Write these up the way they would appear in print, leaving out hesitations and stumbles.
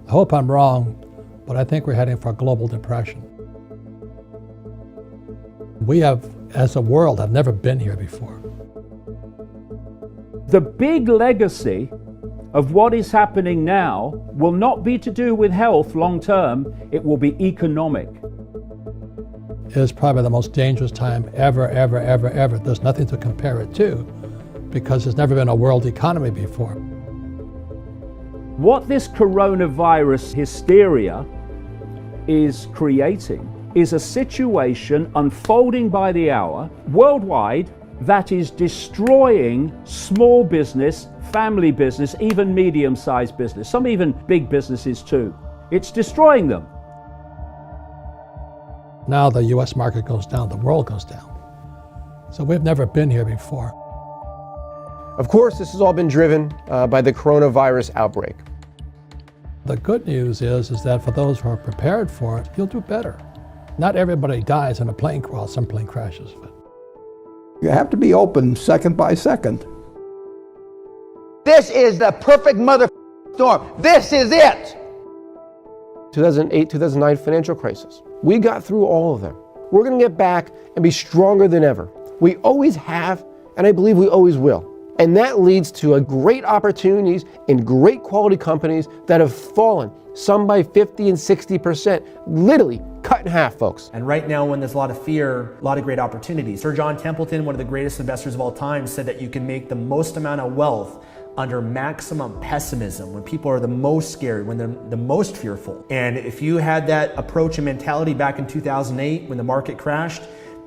I hope I'm wrong, but I think we're heading for a global depression. We have, as a world, have never been here before. The big legacy of what is happening now will not be to do with health long term, it will be economic. It is probably the most dangerous time ever. There's nothing to compare it to because there's never been a world economy before. What this coronavirus hysteria is creating is a situation unfolding by the hour worldwide that is destroying small business, family business, even medium-sized business, some even big businesses too. It's destroying them. Now the US market goes down, the world goes down. So we've never been here before. Of course, this has all been driven by the coronavirus outbreak. The good news is that for those who are prepared for it, you'll do better. Not everybody dies in a plane crash, some plane crashes. But you have to be open second by second. This is the perfect mother storm. This is it. 2008, 2009 financial crisis. We got through all of them. We're going to get back and be stronger than ever. We always have, and I believe we always will. And that leads to great opportunities in great quality companies that have fallen, some by 50 and 60%, literally cut in half, folks. And right now, when there's a lot of fear, a lot of great opportunities. Sir John Templeton, one of the greatest investors of all time, said that you can make the most amount of wealth under maximum pessimism, when people are the most scared, when they're the most fearful. And if you had that approach and mentality back in 2008 when the market crashed,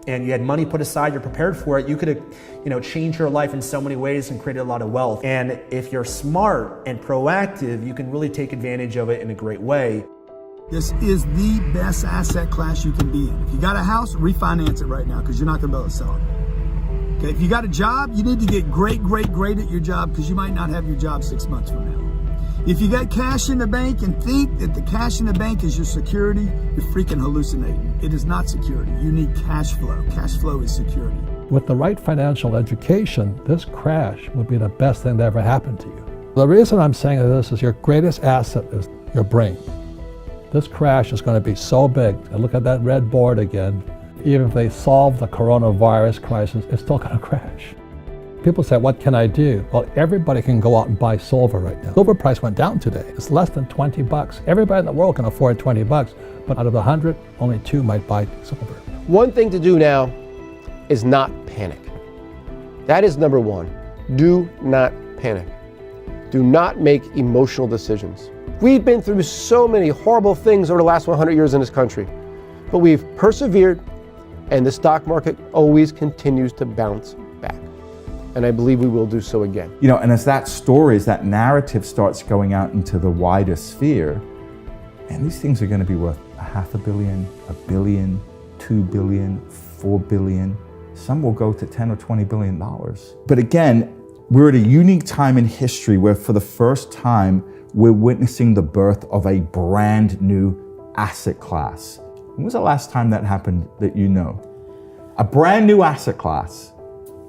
and you had money put aside, you're prepared for it, you could have, changed your life in so many ways and created a lot of wealth. And if you're smart and proactive, you can really take advantage of it in a great way. This is the best asset class you can be in. If you got a house, refinance it right now because you're not going to be able to sell it. Okay, if you got a job, you need to get great at your job because you might not have your job 6 months from now. If you got cash in the bank and think that the cash in the bank is your security, you're freaking hallucinating. It is not security. You need cash flow. Cash flow is security. with the right financial education, this crash would be the best thing that ever happened to you. The reason I'm saying this is your greatest asset is your brain. This crash is going to be so big, and look at that red board again, even if they solve the coronavirus crisis, it's still going to crash. People say, what can I do? Well, everybody can go out and buy silver right now. Silver price went down today. It's less than 20 bucks. Everybody in the world can afford 20 bucks, but out of 100, only 2 might buy silver. One thing to do now is not panic. That is number one. Do not panic. Do not make emotional decisions. We've been through so many horrible things over the last 100 years in this country, but we've persevered, and the stock market always continues to bounce back. And I believe we will do so again. You know, and as that story, as that narrative starts going out into the wider sphere, and these things are going to be worth $500 million, $1 billion, $2 billion, $4 billion. Some will go to $10 or $20 billion. But again, we're at a unique time in history where for the first time, we're witnessing the birth of a brand new asset class. When was the last time that happened that you know? A brand new asset class.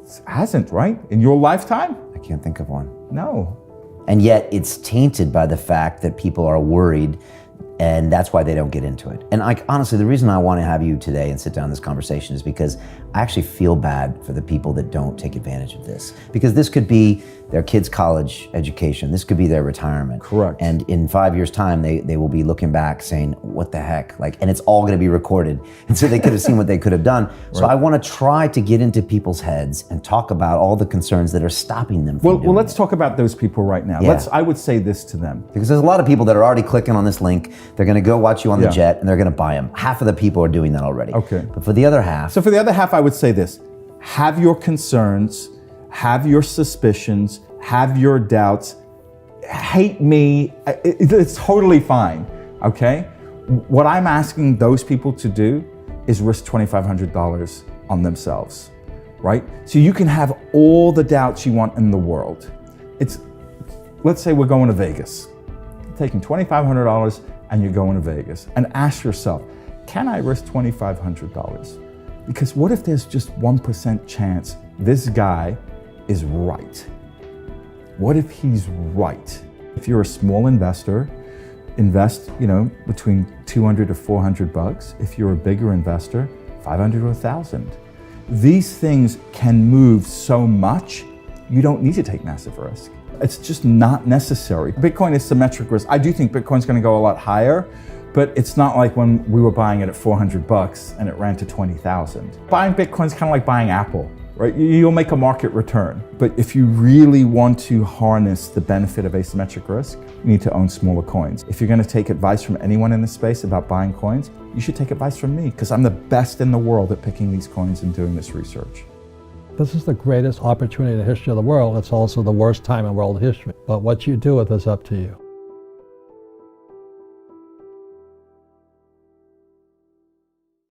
It hasn't, right? In your lifetime? I can't think of one. No. And yet it's tainted by the fact that people are worried, and that's why they don't get into it. And honestly, the reason I want to have you today and sit down in this conversation is because I actually feel bad for the people that don't take advantage of this. Because this could be their kids' college education. This could be their retirement. Correct. And in 5 years' time, they will be looking back saying, what the heck? And it's all going to be recorded. And so they could have seen what they could have done. So I want to try to get into people's heads and talk about all the concerns that are stopping them from doing Well, let's talk about those people right now. Yeah. I would say this to them. Because there's a lot of people that are already clicking on this link. They're going to go watch you on the jet and they're going to buy them. Half of the people are doing that already. Okay. But for the other half. So for the other half, I would say this. Have your concerns, have your suspicions, have your doubts. Hate me, it's totally fine, okay? What I'm asking those people to do is risk $2,500 on themselves, right? So you can have all the doubts you want in the world. Let's say we're going to Vegas. You're taking $2,500 and you're going to Vegas, and ask yourself, can I risk $2,500? Because what if there's just 1% chance this guy is right? What if he's right? If you're a small investor, invest, between 200 to 400 bucks. If you're a bigger investor, 500 to 1,000. These things can move so much, you don't need to take massive risk. It's just not necessary. Bitcoin is symmetric risk. I do think Bitcoin's going to go a lot higher, but it's not like when we were buying it at 400 bucks and it ran to 20,000. Buying Bitcoin's kind of like buying Apple, right? You'll make a market return. But if you really want to harness the benefit of asymmetric risk, you need to own smaller coins. If you're going to take advice from anyone in this space about buying coins, you should take advice from me, because I'm the best in the world at picking these coins and doing this research. This is the greatest opportunity in the history of the world. It's also the worst time in world history. But what you do with it is up to you.